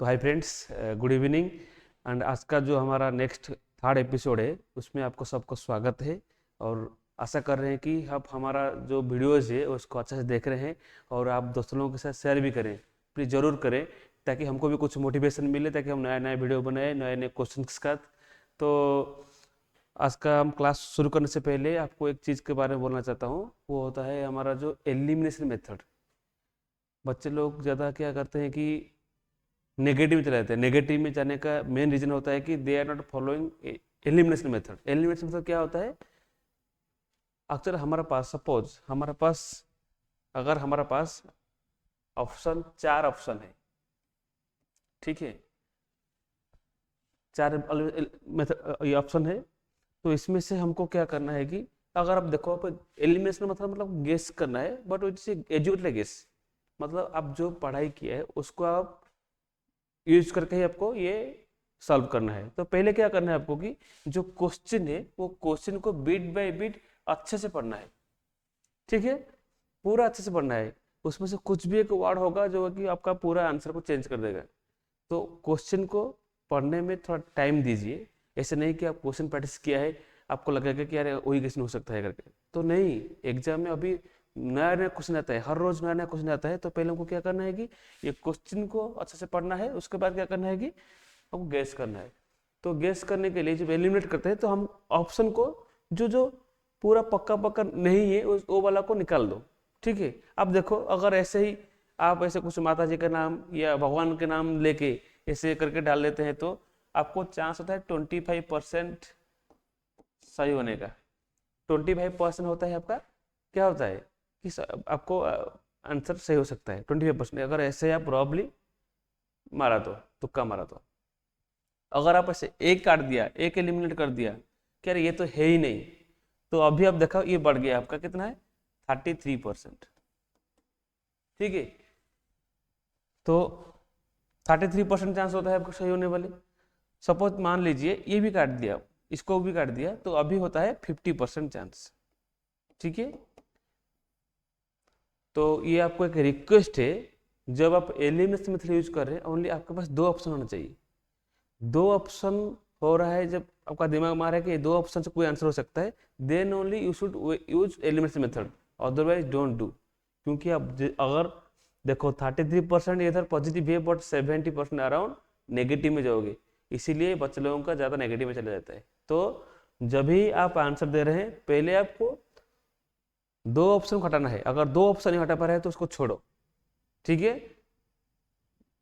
तो hi friends, good evening. And आज का जो हमारा नेक्स्ट थर्ड एपिसोड है उसमें आपको सबको स्वागत है। और आशा कर रहे हैं कि आप हमारा जो वीडियोस है उसको अच्छे से देख रहे हैं और आप दोस्तों लोगों के साथ शेयर भी करें। प्लीज़ ज़रूर करें ताकि हमको भी कुछ मोटिवेशन मिले, ताकि हम नया नया वीडियो बनाए नए नए क्वेश्चन के साथ। तो आज का हम क्लास शुरू करने से पहले आपको एक चीज़ के बारे में बोलना चाहता हूँ। वो होता है हमारा जो एलिमिनेशन मेथड। बच्चे लोग ज़्यादा क्या करते हैं कि नेगेटिव में चले जाते हैं। नेगेटिव में जाने का मेन रीजन होता है कि they are not following elimination method. Elimination method क्या होता है? अक्सर हमारे पास सपोज अगर हमारा पास चार ऑप्शन है, ठीक है, चार मेथड ये ऑप्शन है। तो इसमें से हमको क्या करना है कि अगर आप देखो, आप एलिमिनेशन मतलब गेस करना है, बट इट्स एजुकेटेड गेस। मतलब आप जो पढ़ाई किया है उसको आप यूज करके ही आपको ये सॉल्व करना है। तो पहले क्या करना है आपको कि जो क्वेश्चन है वो क्वेश्चन को बिट बाय बिट अच्छे से पढ़ना है, ठीक है, पूरा अच्छे से पढ़ना है। उसमें से कुछ भी एक वर्ड होगा जो कि आपका पूरा आंसर को चेंज कर देगा। तो क्वेश्चन को पढ़ने में थोड़ा टाइम दीजिए। ऐसे नहीं कि आप क्वेश्चन प्रैक्टिस किया है आपको लगेगा कि यार वही क्वेश्चन हो सकता है करके, तो नहीं। एग्जाम में अभी नया नया क्वेश्चन आता है, हर रोज नया नया क्वेश्चन आता है। तो पहले हमको क्या करना है कि ये क्वेश्चन को अच्छे से पढ़ना है। उसके बाद क्या करना है कि हमको गैस करना है। तो गैस करने के लिए जब एलिमिनेट करते हैं तो हम ऑप्शन को जो जो पूरा पक्का पक्का नहीं है वो वाला को निकाल दो, ठीक है। अब देखो, अगर ऐसे ही आप ऐसे कुछ माता जी का नाम या भगवान के नाम लेके ऐसे करके डाल देते हैं तो आपको चांस होता है 25% सही होने का। 25% होता है आपका, क्या होता है कि आपको आंसर सही हो सकता है 25%। अगर ऐसे आप प्रॉब्ली मारा तो, तुक्का मारा तो, अगर आप ऐसे एक काट दिया, एक एलिमिनेट कर दिया, क्या ये तो है ही नहीं, तो अभी आप देखो ये बढ़ गया आपका, कितना है 33%, ठीक है। तो 33% चांस होता है आपको सही होने वाले। सपोज मान लीजिए ये भी काट दिया, इसको भी काट दिया, तो अभी होता है 50% चांस, ठीक है। तो ये आपको एक रिक्वेस्ट है, जब आप एलिमिनेशन मेथड यूज कर रहे हैं ओनली आपके पास दो ऑप्शन होना चाहिए। दो ऑप्शन हो रहा है, जब आपका दिमाग मार रहा है कि दो ऑप्शन से कोई आंसर हो सकता है, then only you should use elimination method, otherwise don't do. क्योंकि अब अगर देखो 33% इधर पॉजिटिव है बट 70% अराउंड नेगेटिव में जाओगे, इसीलिए बच्चे लोगों का ज़्यादा नेगेटिव में चला जाता है। तो जब भी आप आंसर दे रहे हैं पहले आपको दो ऑप्शन हटाना है। अगर दो ऑप्शन नहीं हटा पा रहे हैं तो उसको छोड़ो, ठीक है।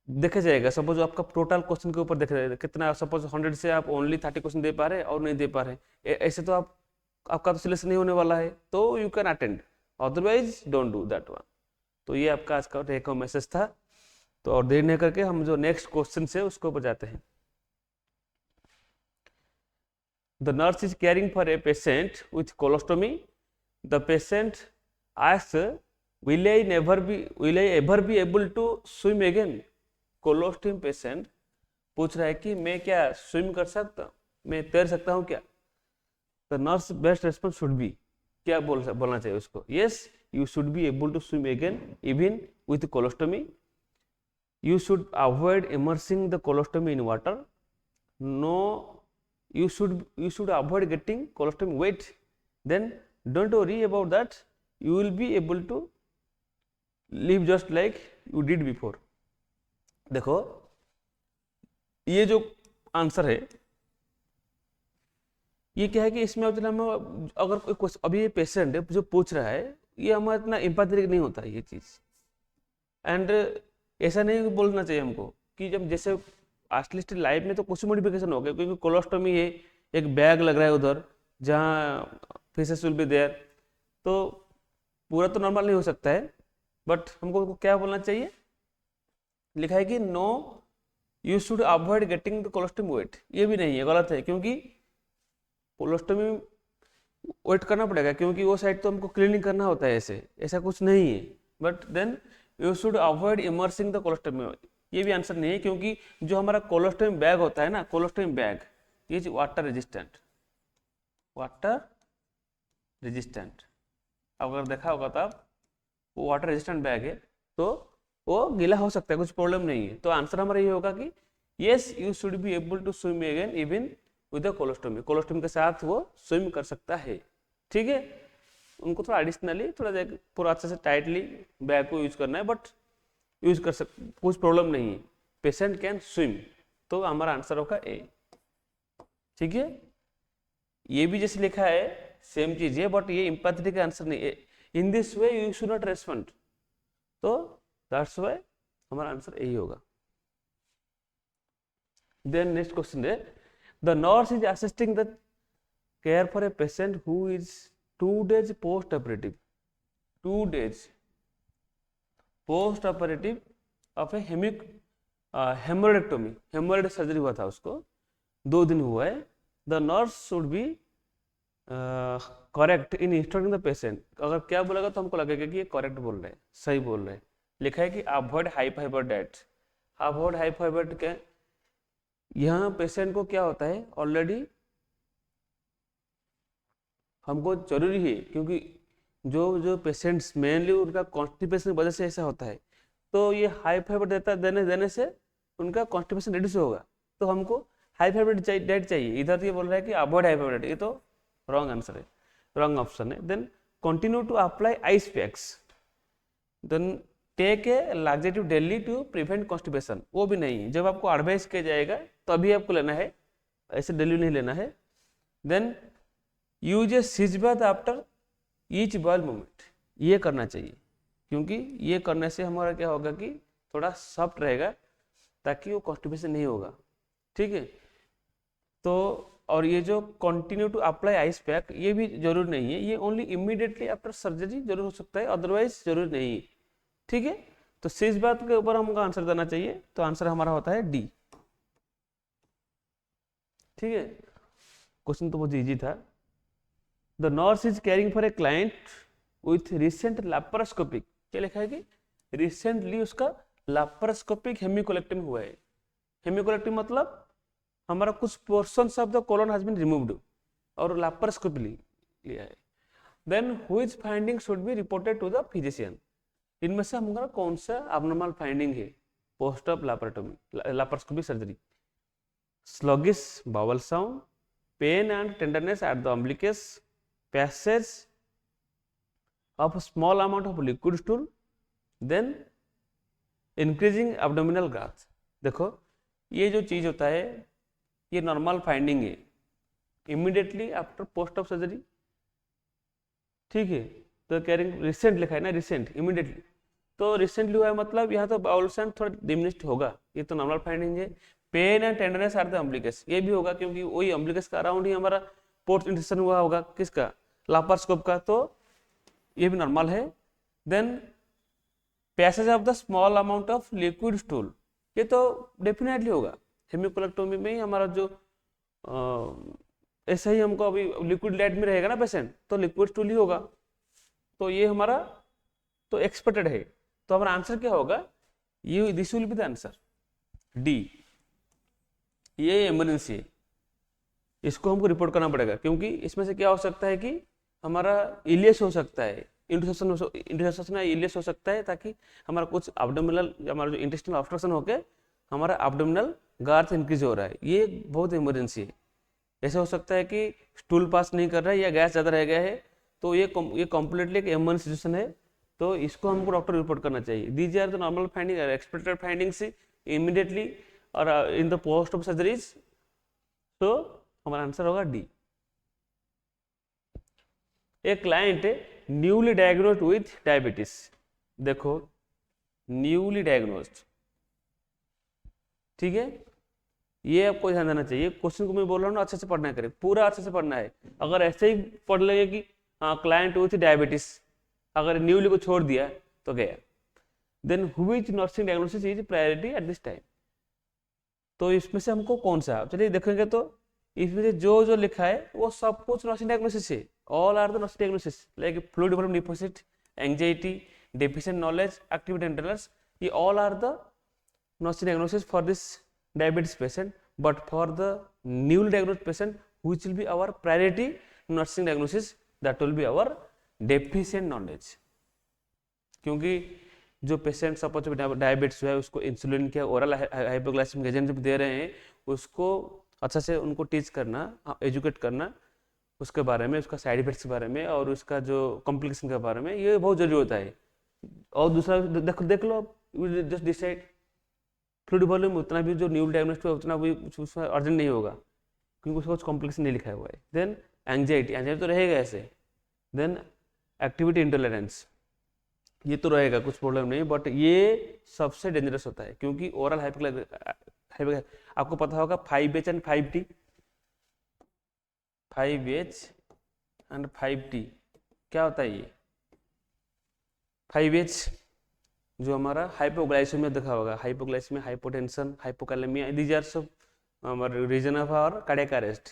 देखा जाएगा, सपोज आपका टोटल क्वेश्चन के ऊपर देखा जाएगा कितना, सपोज 100 से आप ओनली 30 क्वेश्चन दे पा रहे हैं और नहीं दे पा रहे हैं, ऐसे तो आपका तो सिलेक्शन नहीं होने वाला है। तो you can attend, otherwise don't do that one. तो ये आपका आज का टेक होम मैसेज था। तो और देर नहीं करके हम जो नेक्स्ट क्वेश्चन है उसके ऊपर जाते हैं। The nurse is caring for a patient with colostomy. The patient asks, will I ever be able to swim again? Colostomy patient पूछ रहा है कि मैं क्या स्विम कर सकता, मैं तैर सकता हूँ क्या? The nurse best response should be, क्या बोलना चाहिए उसको? Yes, you should be able to swim again even with colostomy. You should avoid immersing the colostomy in water. No, you should avoid getting colostomy wet. Then don't worry about that. You will be able to live just like you did before. देखो ये जो answer है ये क्या है कि इसमें हम अगर कोई अभी ये पेशेंट है जो पूछ रहा है, ये हमारा इतना एम्पैथेटिक नहीं होता है ये चीज। एंड ऐसा नहीं बोलना चाहिए हमको कि जब जैसे एटलीस्ट लाइफ में तो कुछ मॉडिफिकेशन हो गया, क्योंकि कोलोस्टोमी है, एक बैग लग रहा है उधर जहाँ फिशेस विल बी देयर, तो पूरा तो नॉर्मल नहीं हो सकता है। बट हमको क्या बोलना चाहिए? लिखा है कि no, you should avoid getting the colostomy wet. ये भी नहीं है, गलत है, क्योंकि कोलोस्टोमी वेट करना पड़ेगा क्योंकि वो साइड तो हमको क्लीनिंग करना होता है, ऐसा कुछ नहीं है। But then you should avoid immersing the colostomy, ये भी आंसर नहीं है, क्योंकि जो हमारा कोलोस्टोमी बैग होता है ना, colostomy bag is water resistant, water resistant. अगर देखा होगा तो आप, वो वाटर रेजिस्टेंट बैग है, तो वो गीला हो सकता है, कुछ प्रॉब्लम नहीं है। तो आंसर हमारा ये होगा कि yes you should be able to swim again even with the colostomy, colostomy के साथ वो स्विम कर सकता है। ठीक है, उनको थोड़ा एडिशनली थोड़ा पूरा अच्छे से टाइटली बैग को यूज करना है, बट यूज कर कुछ प्रॉब्लम नहीं है, पेशेंट कैन स्विम। तो हमारा आंसर होगा ए। ठीक है, ये भी जैसे लिखा है सेम चीज है, बट ये एम्पैथेटिक आंसर नहीं है। In this way you should not respond, तो दैट्स व्हाई हमारा आंसर यही होगा। देन नेक्स्ट क्वेश्चन है, the nurse is assisting the care for a patient who is 2 days post operative, 2 days post operative of a haemorrhoidectomy, haemorrhoid surgery हुआ था उसको, 2 दिन हुआ है। The nurse should be correct in instructing the patient. अगर क्या बोलेगा तो हमको लगेगा कि ये करेक्ट बोल रहे हैं, सही बोल रहे हैं। लिखा है कि avoid high fibre diet, avoid high fibre क्या, यहाँ पेशेंट को क्या होता है ऑलरेडी, हमको जरूरी है क्योंकि जो पेशेंट्स मेनली उनका कॉन्स्टिपेशन की वजह से ऐसा होता है, तो ये हाई फाइबर देने से उनका कॉन्स्टिपेशन रिड्यूस होगा। तो हमको हाई फाइबर डाइट चाहिए। इधर ये बोल रहा है कि अवॉइड हाई फाइबर डाइट, ये तो रॉन्ग आंसर है, रॉन्ग ऑप्शन है। Then continue to apply ice packs, then take a laxative daily to prevent constipation, वो भी नहीं है। जब आपको एडवाइस किया जाएगा तभी आपको लेना है, ऐसे डेली नहीं लेना है। देन यूज ए सीज bath after each bowel movement, ये करना चाहिए क्योंकि ये करने से हमारा क्या होगा कि थोड़ा सॉफ्ट रहेगा ताकि वो कॉन्स्टिपेशन नहीं होगा। ठीक है, तो और ये जो continue to apply ice pack, ये भी जरूर नहीं है, ये ओनली इमीडिएटली आफ्टर सर्जरी जरूर हो सकता है, अदरवाइज जरूर नहीं है। ठीक है, तो सीज बात के ऊपर हमको आंसर देना चाहिए, तो आंसर हमारा होता है डी। ठीक है, क्वेश्चन तो बहुत इजी था। The nurse is caring for a client with recent laparoscopic, क्या लिखा है कि रिसेंटली उसका लैप्रोस्कोपिक हेमिकोलेक्टमी हुआ है। हेमिकोलेक्टमी मतलब हमारा कुछ portions of the colon has been removed और लैप्रोस्कोपी लिया है। Then which finding should be reported to the physician, इनमें से हमारा कौन सा अबनॉर्मल फाइंडिंग है post of laparoscopy surgery? Sluggish bowel sound, pain and tenderness at the umbilicus, passage of small amount of liquid stool, then increasing abdominal girth. देखो ये जो चीज होता है ये नॉर्मल फाइंडिंग है immediately after post of surgery. ठीक है, तो कैरिंग रिसेंट लिखा है ना, रिसेंट इमीडिएटली, तो रिसेंटली हुआ है मतलब यहाँ तो बाउल साउंड थोड़ा डिमिनिश्ड होगा, ये तो नॉर्मल फाइंडिंग है। Pain and tenderness at the umbilicus, ये भी होगा क्योंकि वही अम्बिलिकस का अराउंड ही हमारा पोर्ट इंसेशन हुआ होगा, किसका, लापारोस्कोप का, तो ये भी नॉर्मल है। Then passage of the small amount of liquid stool, ये तो डेफिनेटली होगा, हेमिकोलेक्टोमी में ही हमारा जो ऐसा ही हमको अभी लिक्विड लाइट में रहेगा ना पेशेंट, तो लिक्विड स्टूल ही होगा, तो ये हमारा तो एक्सपेक्टेड है। तो हमारा आंसर क्या होगा, ये this will be the answer D, ये इमरजेंसी है, इसको हमको रिपोर्ट करना पड़ेगा क्योंकि इसमें से क्या हो सकता है कि हमारा इलियस हो सकता है, इंटरसेप्शन या इलियस हो सकता है, ताकि हमारा कुछ एब्डोमिनल, हमारा जो इंटेस्टिनल ऑब्स्ट्रक्शन होके हमारा एब्डोमिनल गार्थ इंक्रीज हो रहा है, ये बहुत इमरजेंसी है। ऐसा हो सकता है कि स्टूल पास नहीं कर रहा है या गैस ज़्यादा रह गया है, तो ये कम्प्लीटली एक इमरजेंसी सिचुएशन है, तो इसको हमको डॉक्टर रिपोर्ट करना चाहिए। These are the normal finding, expected findings immediately और in the post of surgeries, तो हमारा आंसर होगा D. A client newly diagnosed with diabetes, देखो न्यूली डायग्नोस्ड, ठीक है, ये आपको ध्यान देना चाहिए। क्वेश्चन को मैं बोल रहा हूँ ना, अच्छे से पढ़ना करें, पूरा अच्छे से पढ़ना है। अगर ऐसे ही पढ़ लेंगे कि हाँ क्लाइंट विथ डायबिटीज, अगर न्यूली को छोड़ दिया तो गया। Then which nursing diagnosis is priority at this time, तो इसमें से हमको कौन सा, चलिए देखेंगे तो इसमें से जो जो लिखा है वो सब कुछ नर्सिंग डायग्नोसिस है, all are the nursing diagnosis, like fluid development deficit, anxiety, deficient knowledge, activity intolerance, ये all are the nursing diagnosis for this diabetes patient, but for the newly diagnosed patient which will be our priority nursing diagnosis, that will be our deficient knowledge, क्योंकि जो patient suppose diabetes है उसको insulin के oral hypoglycaemic agent जब दे रहे हैं उसको अच्छा से उनको टीच करना, एजुकेट करना उसके बारे में, उसका साइड इफेक्ट्स के बारे में और उसका जो कॉम्प्लिकेशन के बारे में, ये बहुत जरूरी होता है। और दूसरा देख लो आप, जस्ट डिसाइड फ्लूइड वॉल्यूम उतना भी जो न्यू डायग्नोस्टिक है उतना भी उसमें अर्जेंट नहीं होगा क्योंकि उसका कुछ कॉम्प्लिकेशन नहीं लिखा हुआ है। देन एंजाइटी तो रहेगा ऐसे। देन एक्टिविटी इंटॉलरेंस, ये तो रहेगा, कुछ प्रॉब्लम नहीं, बट ये सबसे डेंजरस होता है क्योंकि ओरल आपको पता होगा 5H and 5T, 5H and 5T क्या होता है ये? 5H जो हमारा हाइपोग्लाइसेमिया देखा होगा, hypoglycaemia, hypotension, hypokalaemia, these are सब हमारे reason of our cardiac arrest.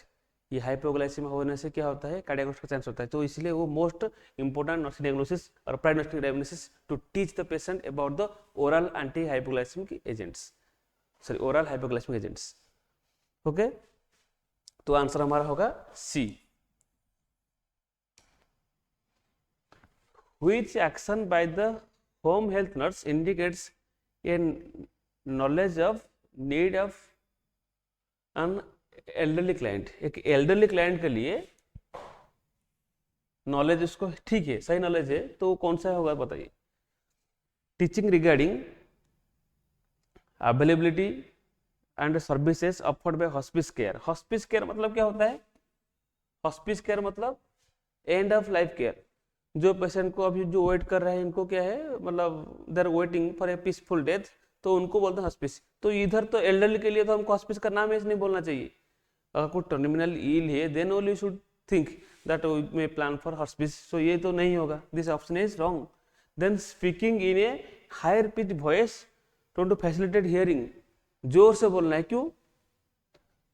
ये हाइपोग्लाइसेमिया होने से क्या होता है, कार्डियक अरेस्ट का चांस होता है। तो इसलिए वो मोस्ट इंपोर्टेंट नर्सिंग डायग्नोसिस और prognostic diagnosis to teach the patient about the oral anti hypoglycaemic agents, sorry oral hypoglycaemic agents. Okay, तो आंसर हमारा होगा सी। Which action by the home health nurse indicates a knowledge of need of an elderly client? एक elderly client के लिए knowledge उसको ठीक है, सही नॉलेज है, तो कौन सा होगा बताइए? Teaching regarding availability and services offered by hospice care. Hospice care मतलब क्या होता है? हॉस्पिस केयर मतलब एंड ऑफ लाइफ केयर। जो पेशेंट को अभी जो वेट कर रहे हैं इनको क्या है, मतलब they are waiting for a peaceful death, तो उनको बोलते हैं हॉस्पिस। तो इधर तो एल्डरली के लिए तो हमको हॉस्पिस का नाम ऐसे नहीं बोलना चाहिए। अगर कोई टर्मिनल इल है then only should think that we may plan for hospice. So ये तो नहीं होगा, this option is wrong. Then speaking in a higher pitch voice to facilitate hearing, जोर से बोलना है, क्यों?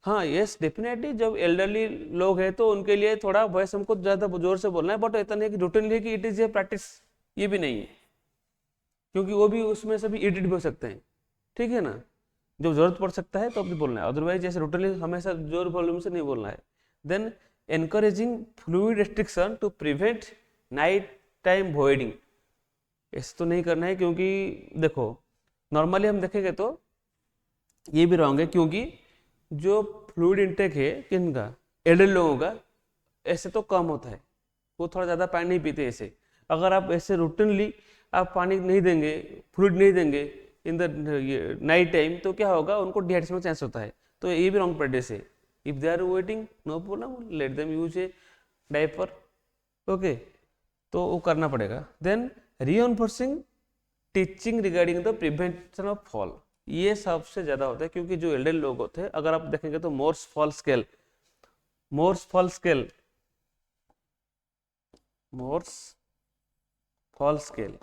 हाँ यस डेफिनेटली, जब एल्डरली लोग हैं तो उनके लिए थोड़ा वॉइस हमको ज़्यादा जोर से बोलना है, बट इतना नहीं कि रूटीनली कि इट इज़ ए प्रैक्टिस, ये भी नहीं है, क्योंकि वो भी उसमें से भी इरिटेट भी हो सकते हैं, ठीक है ना? जब जरूरत पड़ सकता है तो भी बोलना है, अदरवाइज जैसे रूटीनली हमेशा जोर वॉल्यूम से नहीं बोलना है। Then encouraging fluid restriction to prevent night time voiding, ऐसे तो नहीं करना है, क्योंकि देखो नॉर्मली हम देखेंगे तो ये भी रॉन्ग है, क्योंकि जो फ्लूइड इंटेक है किनका, एल्डर लोगों का, ऐसे तो कम होता है, वो थोड़ा ज़्यादा पानी नहीं पीते ऐसे। अगर आप ऐसे रूटीनली आप पानी नहीं देंगे, फ्लूइड नहीं देंगे इन द नाइट टाइम, तो क्या होगा, उनको डिहाइड्रेशन का चांस होता है। तो ये भी रॉन्ग प्रैक्टिस है। If they are waiting no problem, let them use a diaper, okay, तो वो करना पड़ेगा। Then reinforcing teaching regarding the prevention of fall, ये सबसे ज्यादा होता है, क्योंकि जो एल्डर लोग होते हैं, अगर आप देखेंगे तो Morse fall scale, Morse fall scale, Morse fall scale,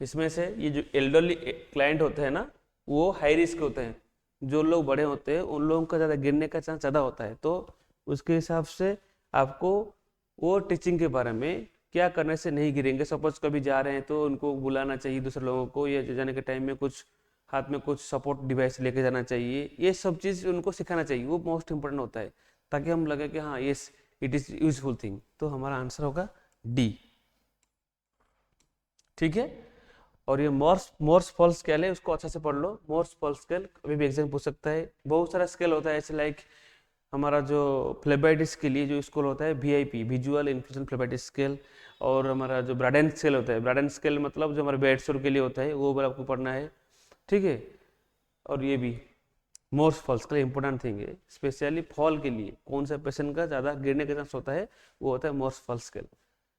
इसमें से ये जो एल्डरली क्लाइंट होते हैं ना, वो हाई रिस्क होते हैं। जो लोग बड़े होते हैं उन लोगों का ज़्यादा गिरने का चांस ज़्यादा होता है। तो उसके हिसाब से आपको वो टीचिंग के बारे में क्या करने से नहीं गिरेंगे। सपोज कभी जा रहे हैं तो उनको बुलाना चाहिए दूसरे लोगों को, या जाने के टाइम में कुछ हाथ में कुछ सपोर्ट डिवाइस लेके जाना चाहिए, ये सब चीज़ उनको सिखाना चाहिए, वो मोस्ट इंपोर्टेंट होता है, ताकि हम लगे कि हाँ yes it is useful thing. तो हमारा आंसर होगा डी, ठीक है। और ये मोर्स फॉल स्केल है, उसको अच्छा से पढ़ लो। मोर्स फॉल स्केल कभी भी एग्जाम पूछ सकता है। बहुत सारा स्केल होता है ऐसे, लाइक हमारा जो फ्लेबाइटिस के लिए जो स्केल होता है VIP, visual inflation phlebitis scale, और हमारा जो ब्राडन स्केल होता है, ब्राडन स्केल मतलब जो हमारे बेडसोर के लिए होता है, वो आपको पढ़ना है, ठीक है। और ये भी Morse fall scale important thing है, स्पेशली फॉल के लिए, कौन सा पेशेंट का ज़्यादा गिरने का चांस होता है, वो होता है मोर्स फॉल स्केल,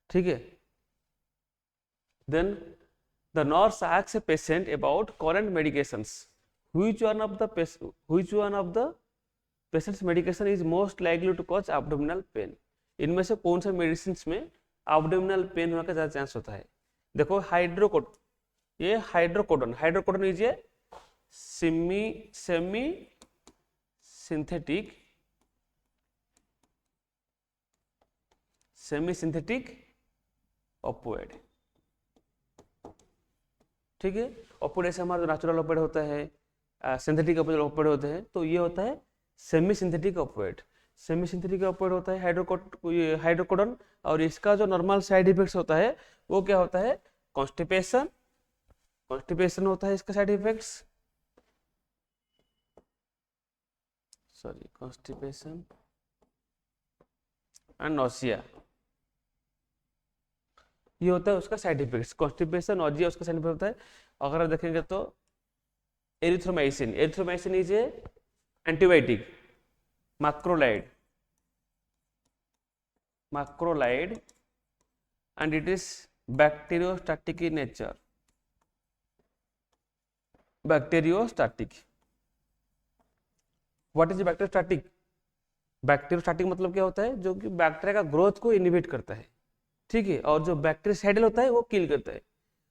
ठीक है। Then the nurse asks a patient about current medications. Which one of the patient's medication is most likely to cause abdominal pain? इनमें से कौन से मेडिसिन में abdominal pain होने का ज़्यादा चांस होता है? देखो ये hydrocodone is a semi synthetic opioid, ठीक है। ऑपोइड ऐसे हमारा नेचुरल ऑपोइड होता है, सिंथेटिक ऑपोइड होते हैं, तो ये होता है सेमी सिंथेटिक ऑपोइड। सेमी सिंथेटिक ऑपोइड होता है हाइड्रोकोडोन, और इसका जो नॉर्मल साइड इफेक्ट्स होता है वो क्या होता है, कॉन्स्टिपेशन, कॉन्स्टिपेशन होता है इसका side effects, sorry constipation and nausea, ये होता है उसका साइड इफेक्ट्स। कॉन्स्टिपेशन नोजिया उसका साइड इफेक्ट होता है। अगर आप देखेंगे तो erythromycin, erythromycin is a antibiotic, macrolide, macrolide and it is bacteriostatic in nature, bacteriostatic. what is bacteriostatic? Bacteriostatic मतलब क्या होता है, जो कि बैक्टीरिया का ग्रोथ को इनहिबिट करता है, ठीक है, और जो बैक्टीरियासाइडल होता है वो किल करता है।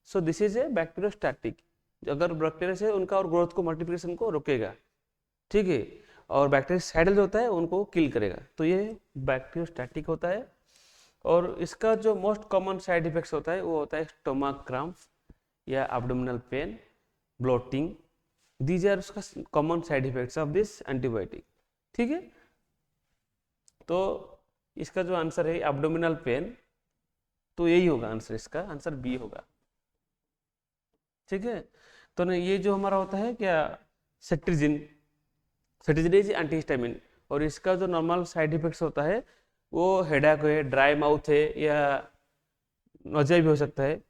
So this is a bacteriostatic, अगर बैक्टीरिया से उनका और ग्रोथ को मल्टीप्लिकेशन को रोकेगा, ठीक है, और बैक्टीरियासाइडल जो होता है उनको किल करेगा, तो ये बैक्टीरियोस्टैटिक होता है। और इसका जो मोस्ट कॉमन साइड इफेक्ट्स होता है वो होता है स्टोमक क्रैम्प या abdominal pain, bloating, these are उसका common side effects of this antibiotic, ठीक है। तो इसका जो आंसर है एब्डोमिनल पेन, तो यही होगा आंसर, इसका आंसर बी होगा, ठीक है। तो ना ये जो हमारा होता है क्या, सेट्रिजिन, सेट्रिजिन इज एंटीहिस्टामिन, और इसका जो नॉर्मल साइड इफेक्ट्स होता है वो हेडेक है, ड्राई माउथ है, या नोजिया भी हो सकता है,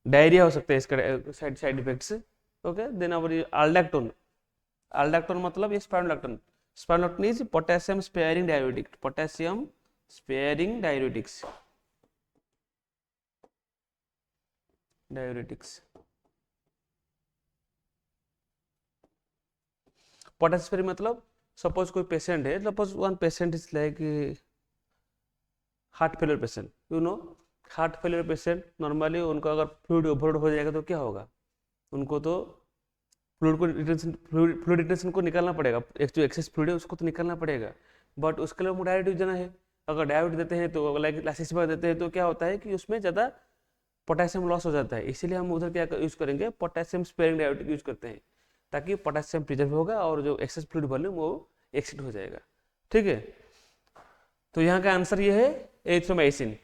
डायरिया हो सकता है इसका साइड इफेक्ट्स, ओके। देन अब अल्डैक्टोन, अल्डैक्टोन मतलब ये spironolactone, spironolactone is potassium sparing diuretic, potassium sparing diuretics, diuretics. Potassium sparing मतलब सपोज कोई पेशेंट है, suppose one patient is like heart failure patient, you know, heart failure patient normally उनको अगर fluid overload हो जाएगा तो क्या होगा, उनको तो फ्लूइड रिटेंशन को निकालना पड़ेगा, एक जो एक्सेस फ्लूइड है उसको तो निकालना पड़ेगा, बट उसके लिए डायरेक्ट देना है। अगर डायरेक्ट देते हैं तो लाइक लाइसिस पर देते हैं तो क्या होता है कि उसमें ज़्यादा पोटेशियम लॉस हो जाता है, इसीलिए हम उधर क्या यूज करेंगे, पोटेशियम स्पेयरिंग डाययूरेटिक यूज करते हैं, ताकि पोटेशियम प्रिजर्व होगा और जो एक्सेस फ्लूइड वॉल्यूम वो एक्सीड हो जाएगा, ठीक है। तो यहाँ का आंसर ये है एरिथ्रोमाइसिन,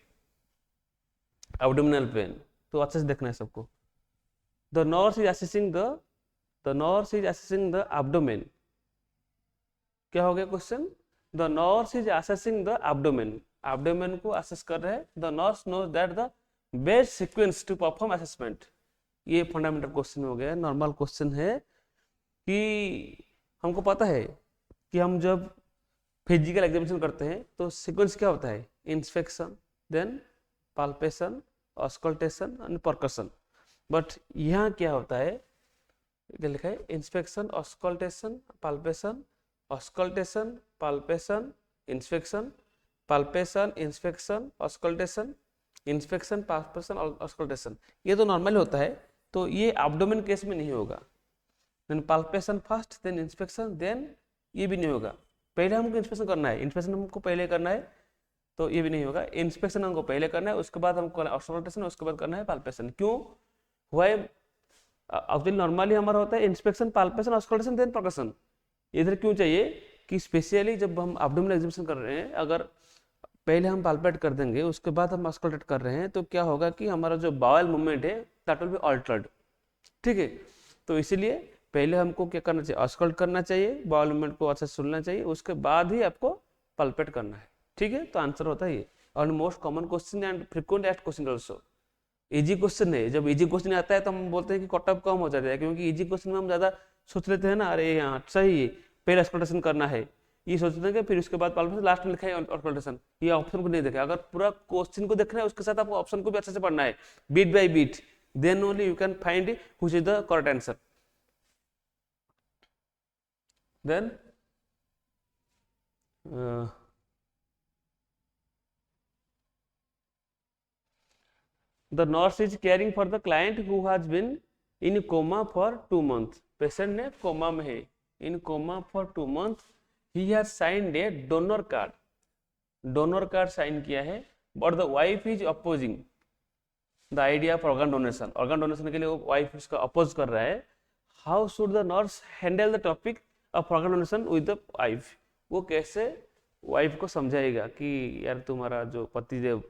एब्डोमिनल पेन, तो अच्छे से देखना है सबको। The nurse is assessing the abdomen, क्या हो गया question, the nurse is assessing the abdomen, abdomen को असेस कर रहे हैं, the nurse knows that the best sequence to perform assessment, ये फंडामेंटल क्वेश्चन हो गया, नॉर्मल क्वेश्चन है कि हमको पता है कि हम जब फिजिकल एग्जामिनेशन करते हैं तो सीक्वेंस क्या होता है, inspection, then palpation, auscultation and percussion, but यहाँ क्या होता है, क्या लिखा है, inspection, auscultation, palpation, auscultation, palpation, inspection, palpation, inspection, auscultation, inspection, palpation, auscultation, ये तो नॉर्मल होता है, तो ये एब्डोमेन केस में नहीं होगा, then palpation first, then inspection, then ये भी नहीं होगा, पहले हमको इंस्पेक्शन करना है, इंस्पेक्शन हमको पहले करना है, तो ये भी नहीं होगा, इंस्पेक्शन हमको पहले करना है, उसके बाद हमको ऑस्कल्टेशन, उसके बाद करना है पाल्पेशन। क्यों हुआ है, एक्चुअली नॉर्मली हमारा होता है inspection, palpation, auscultation, then percussion, इधर क्यों चाहिए कि स्पेशली जब हम एब्डोमिनल एग्जामिनेशन कर रहे हैं, अगर पहले हम पाल्पेट कर देंगे उसके बाद हम ऑस्कल्टेट कर रहे हैं, तो क्या होगा कि हमारा जो बावल मूवमेंट है दैट विल बी अल्टर्ड, ठीक है। तो इसीलिए पहले हमको क्या करना चाहिए, ऑस्कल्ट करना चाहिए, बावल मूवमेंट को अच्छा सुनना चाहिए, उसके बाद ही आपको पाल्पेट करना है, ठीक है। तो आंसर होता है ये, और most common question and frequent asked question also, easy question है, जब इजी क्वेश्चन आता है तो हम बोलते हैं कि कट ऑफ कम हो जाता है, क्योंकि इजी क्वेश्चन में हम ज्यादा सोच लेते हैं ना, अरे यहाँ सही है पहले ऑस्कल्टेशन करना है, ये सोचते हैं कि फिर उसके बाद पाल्पेशन, लास्ट में लिखा है ऑस्कल्टेशन, ये ऑप्शन को नहीं देखा, अगर पूरा क्वेश्चन को देखना है उसके साथ आपको ऑप्शन को भी अच्छे से पढ़ना है, beat by beat, then only you can find which is the correct answer. Then the nurse is caring for the client who has been in coma for 2 months, patient ने कोमा में है, in coma for 2 months, he has signed a donor card, donor card sign किया है, but the wife is opposing the idea of organ donation, organ donation के लिए वो wife उसका oppose कर रहा है, how should the nurse handle the topic of organ donation with the wife, वो कैसे वाइफ को समझाएगा कि यार तुम्हारा जो पतिदेव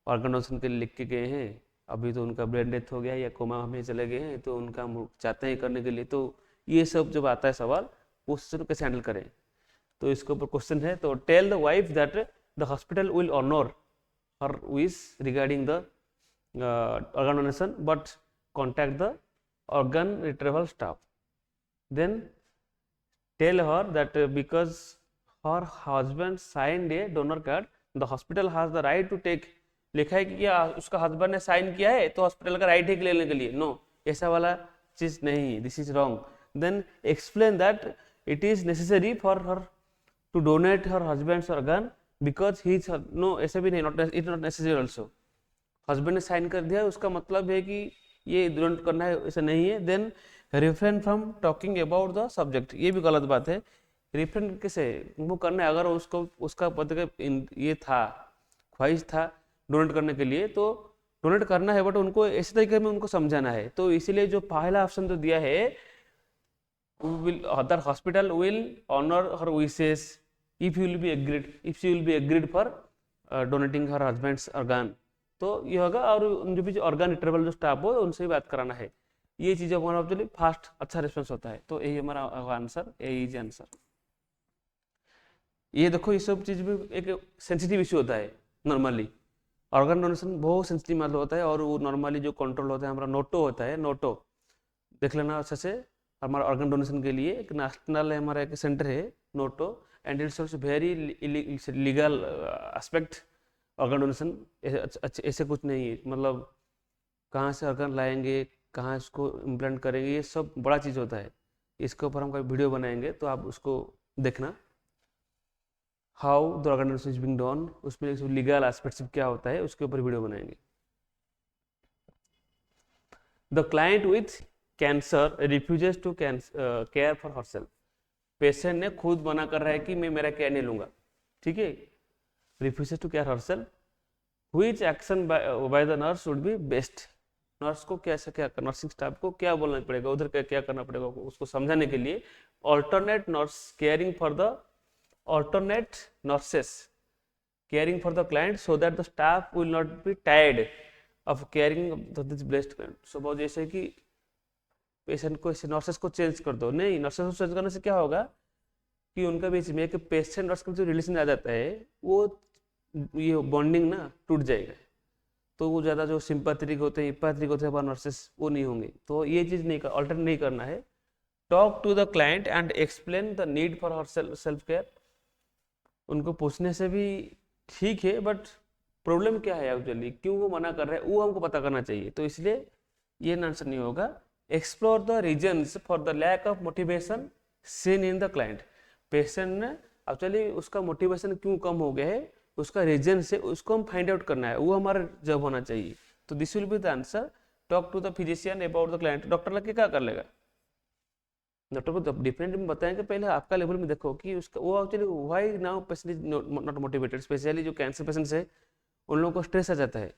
ऑर्गन डोनेशन के लिए लिख के गए हैं, अभी तो उनका ब्रेन डेथ हो गया या कोमा में चले गए हैं, तो उनका हम चाहते हैं करने के लिए। तो ये सब जब आता है सवाल, वो सिस्टम कैसे हैंडल करें, तो इसके ऊपर क्वेश्चन है। तो tell the wife that the hospital will honour her wish regarding the organ donation but contact the organ retrieval staff. Then tell her that because her husband signed a donor card, the hospital has the right to take. लिखा है कि क्या उसका husband ने sign किया है तो hospital का राइट है कि लेने के लिए? नो, ऐसा वाला चीज नहीं है, this is wrong. Then explain that it is necessary for her to donate her husband's organ because he is, no ऐसा भी नहीं, not it not necessary also. Husband ने साइन कर दिया, उसका मतलब है कि ये डोनेट करना है, ऐसा नहीं है। Then refrain from talking about the subject, ये भी गलत बात है। रिफ्रेन कैसे वो करना है, अगर उसको उसका पति ये था, ख्वाहिश था डोनेट करने के लिए, तो डोनेट करना है, बट उनको ऐसे तरीके में उनको समझाना है। तो इसीलिए जो पहला ऑप्शन जो दिया है, other hospital will honour her wishes if you will be agreed, if she will be agreed for donating her husband's organ, तो ये होगा। और जो भी ऑर्गन रिट्रीवल जो स्टाफ हो उनसे भी बात कराना है। ये चीज़ हमारा एक्चुअली फास्ट अच्छा रिस्पॉन्स होता है। तो यही हमारा आंसर, यही इज आंसर। ये देखो, ये सब चीज़ भी एक सेंसिटिव इशू होता है। नॉर्मली ऑर्गन डोनेशन बहुत सेंसिटिव मामला होता है, और वो नॉर्मली जो कंट्रोल होता है हमारा नोटो होता है, नोटो देख लेना अच्छे से। हमारा ऑर्गन डोनेशन के लिए एक नेशनल हमारा एक सेंटर है Noto, and it's also very legal aspect. Organ donation ऐसे कुछ नहीं है, मतलब कहाँ से ऑर्गन लाएंगे, कहाँ इसको इम्प्लांट करेंगे, ये सब बड़ा चीज़ होता है। इसके ऊपर हम कोई वीडियो बनाएंगे, तो आप उसको देखना, how the organ donation is being done, उसमें लीगल एस्पेक्ट्स क्या होता है, उसके ऊपर वीडियो बनाएंगे। The client with cancer refuses to care for herself, patient ने खुद मना कर रहा है कि मैं मेरा केयर नहीं लूंगा, ठीक है, refuses to care herself, which action by the nurse would be best? Nurse को कैसे, क्या नर्सिंग स्टाफ को क्या बोलना पड़ेगा, उधर क्या करना पड़ेगा उसको समझाने के लिए? Alternate nurse caring for the alternate nurses caring for the client so that the staff will not be tired of caring this blessed client. So बहुत जैसे कि पेशेंट को नर्सेस को चेंज कर दो, नहीं, नर्सेस को चेंज करने से क्या होगा कि उनका बीच में एक पेशेंट नर्स का जो रिलेशन आ जाता है, वो ये बॉन्डिंग ना टूट जाएगा। तो वो ज़्यादा जो सिंपैथेटिक होते हैं, इम्पैथेटिक होते हैं नर्सेस, वो नहीं होंगे। तो ये चीज़ नहीं अल्टर नहीं करना है। Talk to the client and explain the need for her self care, उनको पूछने से भी ठीक है, बट प्रॉब्लम क्या है एक्चुअली, क्यों वो मना कर रहे हैं, वो हमको पता करना चाहिए। तो इसलिए ये आंसर नहीं होगा। Explore the reasons for the lack of motivation seen in the client, patient ने एक्चुअली उसका मोटिवेशन क्यों कम हो गया है, उसका रीजन से उसको हम फाइंड आउट करना है, वो हमारा जॉब होना चाहिए। तो this will be the answer. Talk to the physician about the client, doctor लग के क्या कर लेगा, डॉक्टर को डिफरेंट में बताएंगे। पहले आपका लेवल में देखो कि उसका वो actually why now patient is not motivated, specially जो कैंसर पेशेंट्स है उन लोगों को स्ट्रेस आ जाता है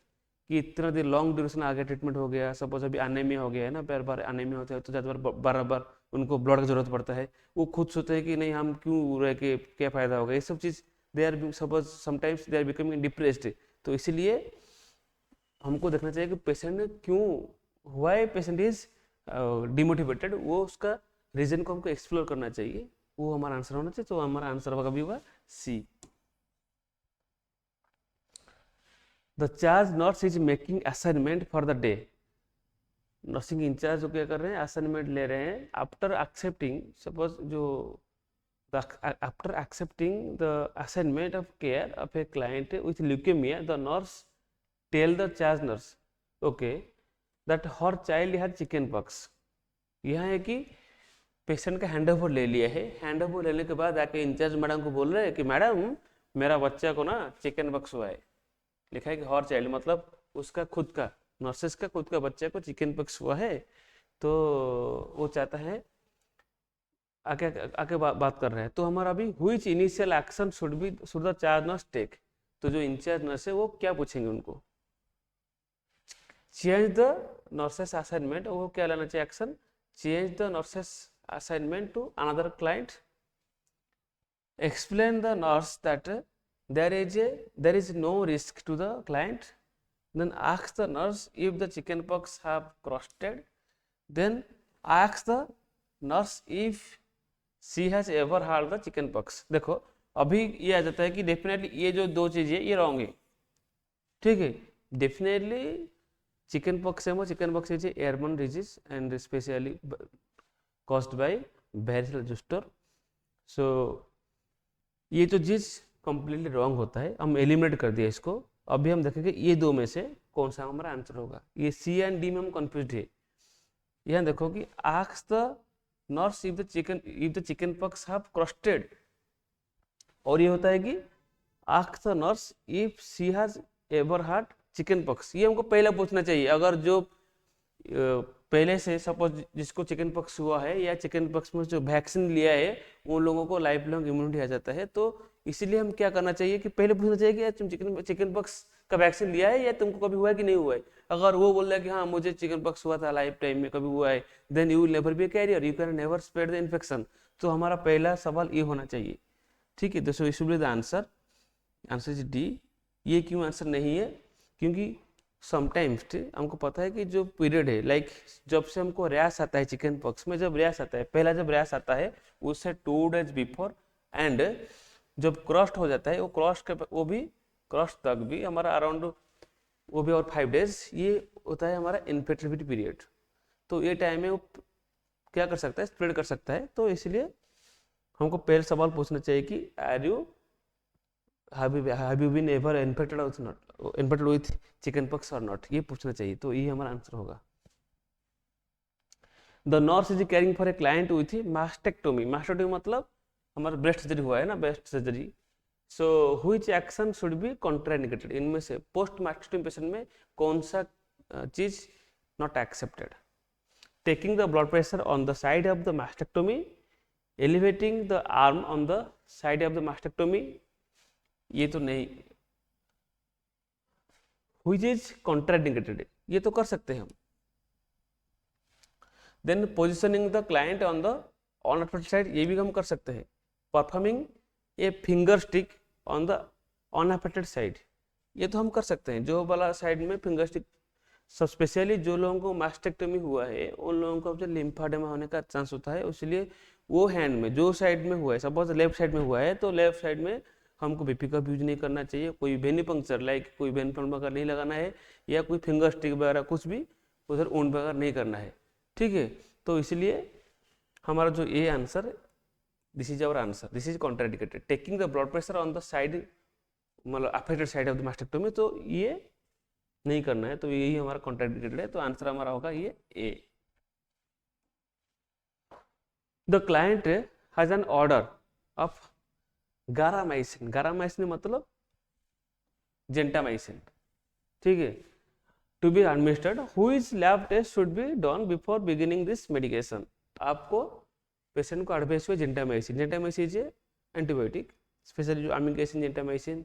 कि इतना देर लॉन्ग ड्यूरेशन आगे ट्रीटमेंट हो गया, सपोज अभी एनीमिया हो गया है ना, बार बार एनीमिया होता है, तो ज़्यादा बार बार उनको ब्लड की जरूरत पड़ता है। वो खुद सोचते हैं कि नहीं हम क्यों रह के क्या फ़ायदा होगा, ये सब चीज़ they are suppose sometimes they are becoming depressed. तो इसीलिए हमको देखना चाहिए कि पेशेंट ने क्यों, व्हाई पेशेंट इज डिमोटिवेटेड, वो उसका रीजन को हमको एक्सप्लोर करना चाहिए, वो हमारा आंसर होना चाहिए। तो हमारा आंसर होगा भी होगा C. The charge nurse is making assignment for the day, nursing incharge जो क्या कर रहे हैं, असाइनमेंट ले रहे हैं। आफ्टर एक्सेप्टिंग, सपोज जो after accepting the assignment of care of a client with leukaemia, the nurse tell the charge nurse okay that her child has chicken pox. यह है कि पेशेंट का हैंड ओवर ले लिया है, हैंड ओवर लेने के बाद आके इंचार्ज मैडम को बोल रहे हैं कि मैडम मेरा बच्चा को ना चिकन पॉक्स हुआ है। लिखा है कि हर चाइल्ड मतलब उसका खुद का, नर्सेस का खुद का बच्चे को चिकन पॉक्स हुआ है, तो वो चाहता है आके आके बात कर रहे हैं। तो हमारा अभी which initial action should the charge nurse take, तो जो इंचार्ज नर्स है वो क्या पूछेंगे उनको, चेंज द नर्सेस असाइनमेंट, वो क्या लेना चाहिए action, change the nurse's assignment to another client, explain the nurse that there is no risk to the client. Then ask the nurse if the chickenpox have crusted. Then ask the nurse if she has ever had the chickenpox. देखो अभी ये आ जाता है कि definitely ये जो दो चीज़ें ये रॉन्ग है, ठीक है. डेफिनेटली chickenpox है, chickenpox is a airborne disease and especially caused by varicella zoster. So ये तो चीज़ कंप्लीटली रॉन्ग होता है, हम एलिमिनेट कर दिया इसको. अभी हम देखेंगे ये दो में से कौन सा हमारा आंसर होगा. ये सी एंड डी में हम कंफ्यूज है. यहाँ देखो कि ask the nurse if the chicken pox have crusted, और ये होता है कि ask the nurse if she has ever had chicken pox. ये हमको पहले पूछना चाहिए. अगर जो पहले से सपोज जिसको चिकन पॉक्स हुआ है या चिकन पॉक्स में जो वैक्सीन लिया है उन लोगों को लाइफ लॉन्ग इम्यूनिटी आ जाता है, तो इसीलिए हम क्या करना चाहिए कि पहले पूछना चाहिए कि तुम चिकन पॉक्स का वैक्सीन लिया है या तुमको कभी हुआ है कि नहीं हुआ है. अगर वो बोल रहा है कि हाँ मुझे चिकन पॉक्स हुआ था लाइफ टाइम में कभी हुआ है, then you will never be carrier, you can never spread the infection. तो हमारा पहला सवाल ये होना चाहिए, ठीक है. दोस्तों इस द आंसर इज डी. ये क्यों आंसर नहीं है? क्योंकि समटाइम्स हमको पता है कि जो पीरियड है लाइक जब से हमको रैश आता है चिकन पॉक्स में, जब रैश आता है पहला जब रैश आता है उससे 2 days बिफोर, एंड जब क्रस्ट हो जाता है वो भी क्रस्ट तक भी हमारा अराउंड वो भी और 5 days, ये होता है हमारा इन्फेक्टिविटी पीरियड. तो ये टाइम में वो क्या कर सकता है, स्प्रेड कर सकता है. तो इसलिए हमको पहले सवाल पूछना चाहिए कि have you been ever infected with chicken pox or not, ये पूछना चाहिए. तो ये हमारा आंसर होगा. The nurse is carrying for a client with mastectomy. Mastectomy मतलब हमारा ब्रेस्ट सर्जरी हुआ है ना, breast surgery. So which action should be contraindicated. इनमें से पोस्ट मास्टेक्टोमी पेशेंट में कौन सा चीज not accepted? Taking the blood pressure on the side of the mastectomy, elevating the arm on the side of the mastectomy, ये तो नहीं. Which is contraindicated, ये तो कर सकते हैं हम. Then positioning the client on the unaffected side, ये भी हम कर सकते हैं. Performing a finger stick on the unaffected side, ये तो हम कर सकते हैं. जो वाला साइड में फिंगर स्टिक, सब स्पेशली जो लोगों को मास्टेक्टोमी हुआ है उन लोगों को जो लिम्फाडेमा होने का चांस होता है, इसलिए वो हैंड में जो साइड में हुआ है, सपोज लेफ्ट साइड में हुआ है तो लेफ्ट साइड में हमको बीपी का यूज नहीं करना चाहिए. कोई वेनिपंक्चर लाइक कोई वेन पंप वगैरह नहीं लगाना है, या कोई फिंगर स्टिक वगैरह कुछ भी उधर ऊन वगैरह नहीं करना है, ठीक है. तो इसलिए हमारा जो ये answer, this is our answer, this is contraindicated. Taking the blood pressure on the side मतलब affected side of the mastectomy, तो ये नहीं करना है. तो यही हमारा कॉन्ट्राइंडिकेटेड है. तो आंसर हमारा होगा ये A. The client has an order of Garamycin. Garamycin मतलब जेंटामाइसिन, ठीक है, to be administered. Which lab test should be done before beginning this medication. आपको पेशेंट को एडवाइस हुआ gentamicin. Gentamicin is antibiotic, specially जो amino acid gentamicin,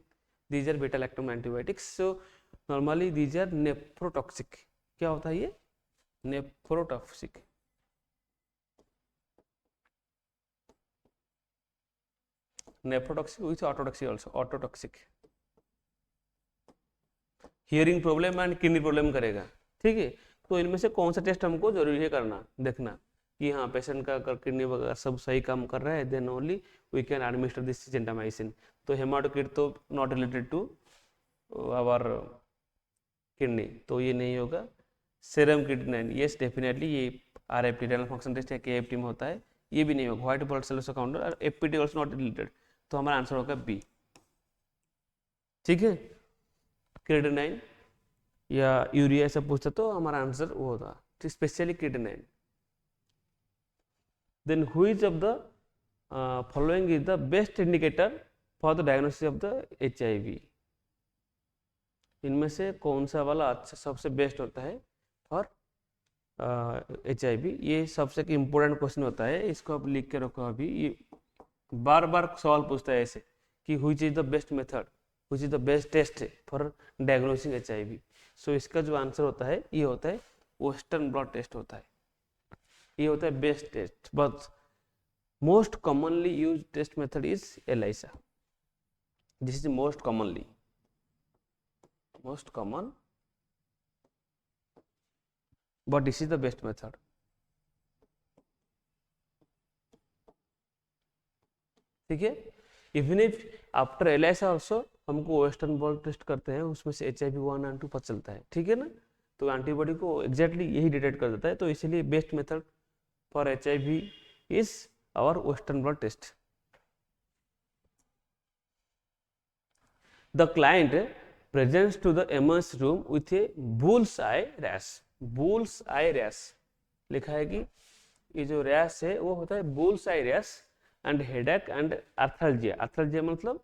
these are beta lactam antibiotics. So normally these are nephrotoxic. क्या होता है ये? Nephrotoxic. Nephrotoxic with ototoxic also. Ototoxic hearing problem and kidney problem करेगा, ठीक है. तो इनमें से कौन सा टेस्ट हमको जरूरी है करना, देखना कि हाँ पेशेंट का अगर किडनी वगैरह सब सही काम कर रहा है, then only we can administer this gentamicin. तो हेमाटोक्रिट तो not related to our kidney, तो ये नहीं होगा. सीरम क्रिएटिनिन, यस डेफिनेटली ये आरएफटी रेनल फंक्शन टेस्ट है, केएफटी में होता है, ये भी नहीं होगा. व्हाइट ब्लड सेल्स काउंटर और एफपीटी आल्सो नॉट रिलेटेड. तो हमारा आंसर होगा बी, ठीक है. क्रिएटिनिन या यूरिया ऐसा पूछता तो हमारा आंसर वो होता, specially creatinine. Then which of the following is the best indicator for the diagnosis of the HIV. इनमें से कौन सा वाला अच्छा सबसे बेस्ट होता है फॉर एचआईवी? ये सबसे इम्पोर्टेंट क्वेश्चन होता है, इसको आप लिख के रखो. अभी ये बार बार सवाल पूछता है ऐसे कि which is the best method, which is the best test for diagnosing HIV. So इसका जो आंसर होता है ये होता है वेस्टर्न ब्लड टेस्ट होता है. ये होता है बेस्ट टेस्ट. बस Most commonly used test method is ELISA. This is the most common, but this is the best method. ठीक है. Even if after ELISA also हमको वेस्टर्न ब्लॉट टेस्ट करते हैं, उसमें से HIV 1 और 2 पता चलता है. ठीक है ना. तो एंटीबॉडी को एग्जैक्टली यही डिटेक्ट कर देता है. तो इसीलिए best method for HIV is our western blot test. The client presents to the emergency room with a bull's eye rash. Bull's eye rash लिखा है कि ये जो रैश है वो होता है bull's eye rash and headache and arthralgia. Arthralgia मतलब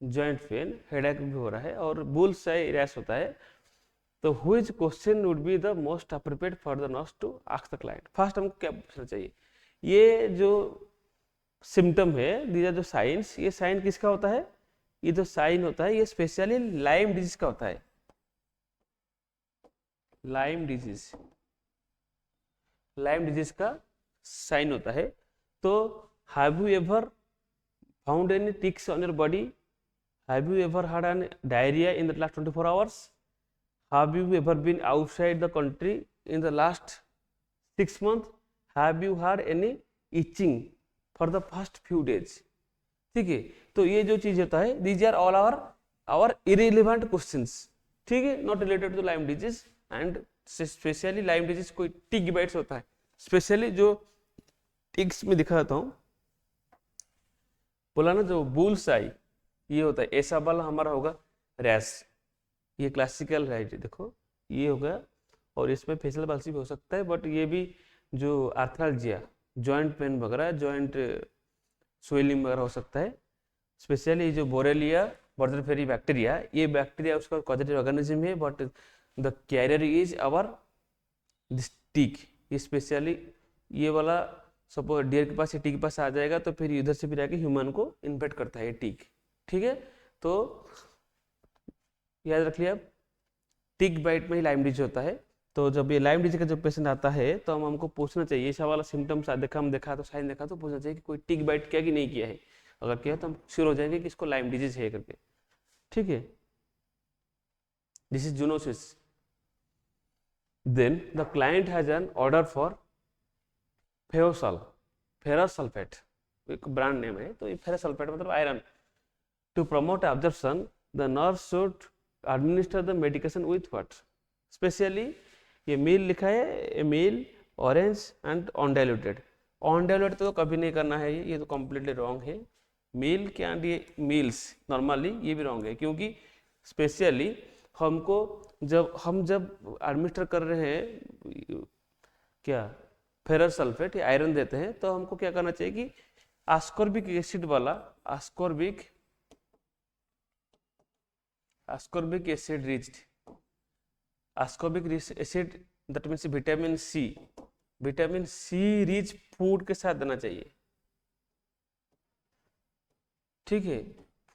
जॉइंट पेन, हेडेक भी हो रहा है और बुल्स आई रैश होता है. तो which question would be the most appropriate for the nurse to ask the client. First हमको क्या पूछना चाहिए, ये जो सिम्टम है, दीज आर जो साइंस, ये साइन किसका होता है, ये जो साइन होता है ये स्पेशली लाइम डिजीज का होता है. लाइम डिजीज का साइन होता है. तो have you ever found any ticks on your body? Have you ever had an diarrhea in the last 24 hours? Have you ever been outside the country in the last 6 months? Have you had any itching for the past few days? ठीक है. तो ये जो चीज होता है, these are all our irrelevant questions. ठीक है, not related to Lyme disease. and specially Lyme disease कोई टिक बाइट्स होता है. स्पेशली जो टिक्स में दिखाता हूँ, बोला ना जो बुल्स आई ये होता है, ऐसा वाला हमारा होगा रैश. ये क्लासिकल राइट, देखो ये होगा. और इसमें फेशियल पाल्सी भी हो सकता है, बट ये भी जो आर्थ्राल्जिया, जॉइंट पेन वगैरह, जॉइंट स्वेलिंग वगैरह हो सकता है. स्पेशली जो बोरेलिया बर्जरफेरी बैक्टीरिया, ये बैक्टीरिया उसका कॉजेटिव ऑर्गेनिज्म है, but the carrier is our this tick. ये स्पेशली ये वाला सपोज डियर के पास, ये टिक के पास आ जाएगा तो फिर इधर से फिर आके ह्यूमन को इन्फेक्ट करता है ये टिक. ठीक है. तो याद रख लिया आप, टिक बाइट में ही लाइम डिजीज होता है. तो जब ये लाइम डिजीज का जब पेशेंट आता है तो हमको पूछना चाहिए, ऐसा वाला सिम्टम्स देखा तो साइन देखा तो पूछना चाहिए कि कोई टिक बाइट किया कि नहीं किया है. अगर किया तो हम श्योर हो जाएंगे कि इसको लाइम डिजीज है करके. ठीक है. This is zoonosis. Then the client has an order for ferrous sulphate, एक ब्रांड नेम है. तो ये फेरस सल्फेट मतलब iron. To promote absorption the nurse should administer the medication with what. Specially ये मील लिखा है, a meal orange and undiluted. Undiluted तो कभी नहीं करना है, ये तो कम्प्लीटली रॉन्ग है. मील के एंड ये मील्स नॉर्मली ये भी रॉन्ग है, क्योंकि स्पेशली हमको जब एडमिनिस्टर कर रहे हैं क्या फेरस सल्फेट या आयरन देते हैं, तो हमको क्या करना चाहिए कि आस्कॉर्बिक एसिड वाला, ascorbic acid riched, ascorbic acid that means vitamin C rich food के साथ देना चाहिए. ठीक है,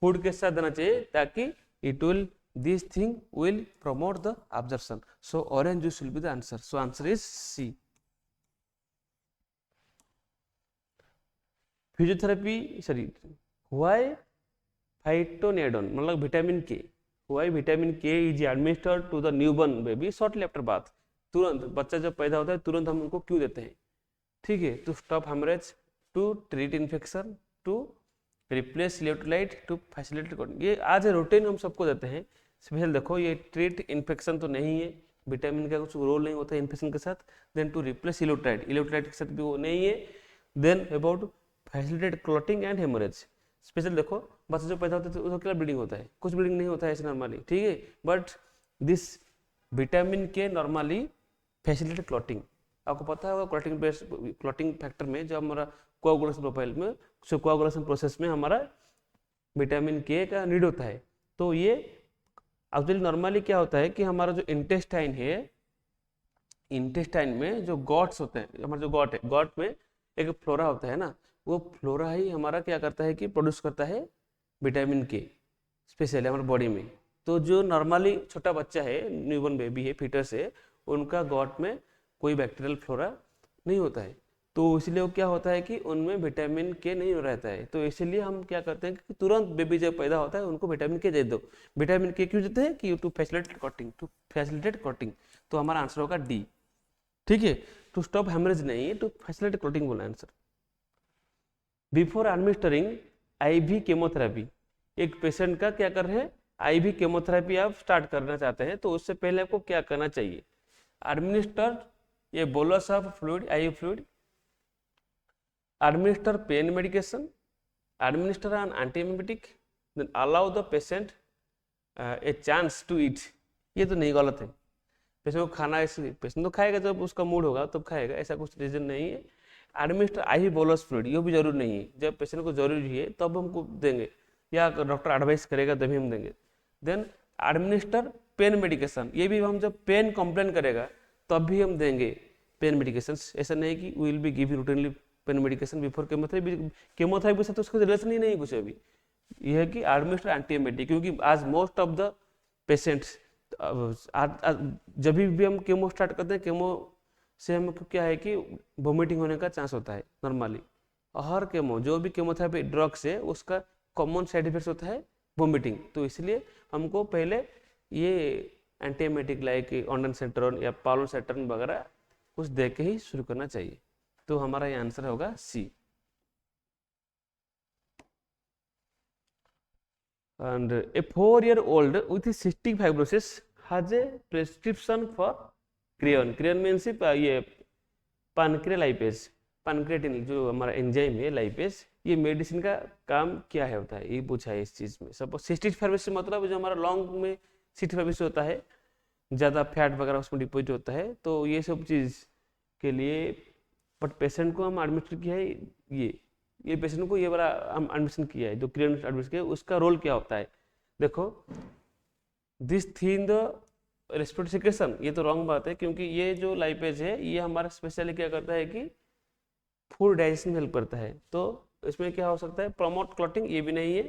फूड के साथ देना चाहिए ताकि it will this thing will promote the absorption. So orange juice will be the answer. So answer is C. Physiotherapy why phytonadione मतलब vitamin K, why vitamin K is administered to the newborn baby shortly after birth. तुरंत बच्चा जब पैदा होता है तुरंत हम उनको क्यों देते हैं. ठीक है. To stop haemorrhage, to treat infection, to replace electrolyte, to facilitate clotting. ये आज रूटीन हम सबको देते हैं. स्पेशल देखो ये ट्रीट इन्फेक्शन तो नहीं है, विटामिन का कुछ रोल नहीं होता है इन्फेक्शन के साथ. देन टू रिप्लेस इलेक्ट्रोलाइट के साथ भी वो नहीं है. Then about facilitate clotting and haemorrhage. Special देखो बच्चा जो पैदा होता है तो उसको क्या ब्लीडिंग होता है, कुछ ब्लीडिंग नहीं होता है ऐसे नॉर्मली. ठीक है. बट दिस विटामिन के नॉर्मली फैसिलिटेट क्लॉटिंग. आपको पता होगा क्लॉटिंग फैक्टर में जो हमारा कोआगुलेशन प्रोफाइल में, कोआगुलेशन प्रोसेस में हमारा विटामिन के का नीड होता है. तो ये एक्चुअली नॉर्मली क्या होता है कि हमारा जो इंटेस्टाइन है, इंटेस्टाइन में जो गॉट्स होते हैं, हमारा जो गॉट है, गॉट में एक फ्लोरा होता है ना, वो फ्लोरा ही हमारा क्या करता है कि प्रोड्यूस करता है विटामिन के स्पेशली हमारे बॉडी में. तो जो नॉर्मली छोटा बच्चा है, न्यूबॉर्न बेबी है, फीटस है, उनका गॉट में कोई बैक्टीरियल फ्लोरा नहीं होता है. तो इसलिए वो क्या होता है कि उनमें विटामिन के नहीं रहता है, तो इसीलिए हम क्या करते हैं कि तुरंत बेबी जब पैदा होता है उनको विटामिन के दे दो। विटामिन के क्यों देते हैं कि टू फैसिलिटेट कॉटिंग, तो हमारा आंसर होगा डी। ठीक है, टू स्टॉप हेमरेज नहीं है, टू फैसिलिटेट कॉटिंग बोला answer. Before administering ivy chemotherapy, एक पेशेंट का क्या कर रहे हैं, आईवी केमोथेरेपी आप स्टार्ट करना चाहते हैं, तो उससे पहले आपको क्या करना चाहिए, एडमिनिस्टर ये bolus of fluid, IV fluid, administer pain medication, administer an antiemetic, then allow the patient a chance to eat। ये तो नहीं, गलत है। पेशेंट को खाना, ऐसे पेशेंट तो खाएगा जब उसका मूड होगा तब खाएगा, ऐसा कुछ रीजन नहीं है। एडमिनिस्टर आई बोलस फ्लूइड, ये भी जरूरी नहीं है, जब पेशेंट को जरूरी है तब हमको देंगे या डॉक्टर एडवाइस करेगा तभी हम देंगे। देन एडमिनिस्टर पेन मेडिकेशन, ये भी हम जब पेन कंप्लेन करेगा तब भी हम देंगे पेन मेडिकेशन। ऐसा नहीं कि we will be give routinely pain medication before chemotherapy, chemotherapy से तो उसका रिलेशन ही नहीं कुछ अभी। यह है कि एडमिनिस्टर एंटीएमेटिक, क्योंकि आज मोस्ट ऑफ द पेशेंट्स जब भी हम केमो स्टार्ट करते हैं, केमो से हमको क्या है कि वोमिटिंग होने का चांस होता है नॉर्मली। हर केमो, जो भी केमोथेरेपी ड्रग्स है उसका कॉमन साइड इफेक्ट होता है वोमिटिंग, तो इसलिए हमको पहले ये एंटीएमेटिक लाइक ऑन्डनसेट्रॉन या पालोसेट्रॉन वगैरह कुछ दे के ही शुरू करना चाहिए। तो हमारा ये आंसर होगा C. And a 4-year-old with cystic fibrosis has a prescription for Creon. Creon means ये पैनक्रियालाइपेज, पैनक्रियाटिन जो हमारा एंजाइम है लाइपेज, ये मेडिसिन का काम क्या है होता है, ये पूछा है इस चीज में। सपोज सिस्टिक फाइब्रोसिस मतलब जो हमारा लॉन्ग में सिस्टिक फाइब्रोसिस होता है, ज़्यादा फैट वगैरह उसमें डिपोजिट होता है, तो ये सब चीज़ के लिए बट पेशेंट को हम एडमिशन किया है, ये पेशेंट को ये वाला हम एडमिशन किया है, जो क्रियन एडमिशन किया है उसका रोल क्या होता है। देखो दिस थी इन द रेस्पिरेटरी सिक्रेशन, ये तो रॉन्ग बात है, क्योंकि ये जो लाइपेज है ये हमारा स्पेशली क्या करता है कि फूड डाइजेशन में हेल्प करता है, तो इसमें क्या हो सकता है, प्रमोट क्लॉटिंग, ये भी नहीं है।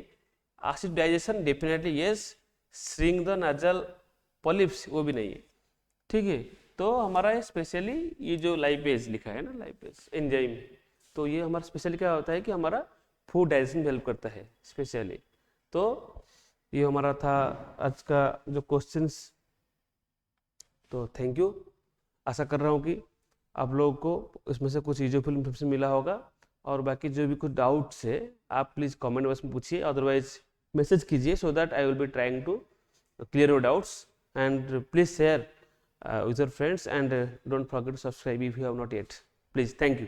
Acid digestion definitely yes, shrink the nasal polyps, वो भी नहीं है। ठीक है, तो हमारा स्पेशली ये जो लाइपेज लिखा है ना, लाइपेज एंजाइम, तो ये हमारा स्पेशली क्या होता है कि हमारा फूड डाइजेशन में हेल्प करता है स्पेशली। तो ये हमारा था आज का जो क्वेश्चंस। तो थैंक यू, आशा कर रहा हूँ कि आप लोगों को इसमें से कुछ यूजफुल इन्फॉर्मेशन मिला होगा, और बाकी जो भी कुछ डाउट्स है आप प्लीज़ कमेंट बॉक्स में पूछिए, अदरवाइज मैसेज कीजिए, so that I will be trying to clear your doubts. And please share with your friends, and don't forget to subscribe if you have not yet. Please, thank you.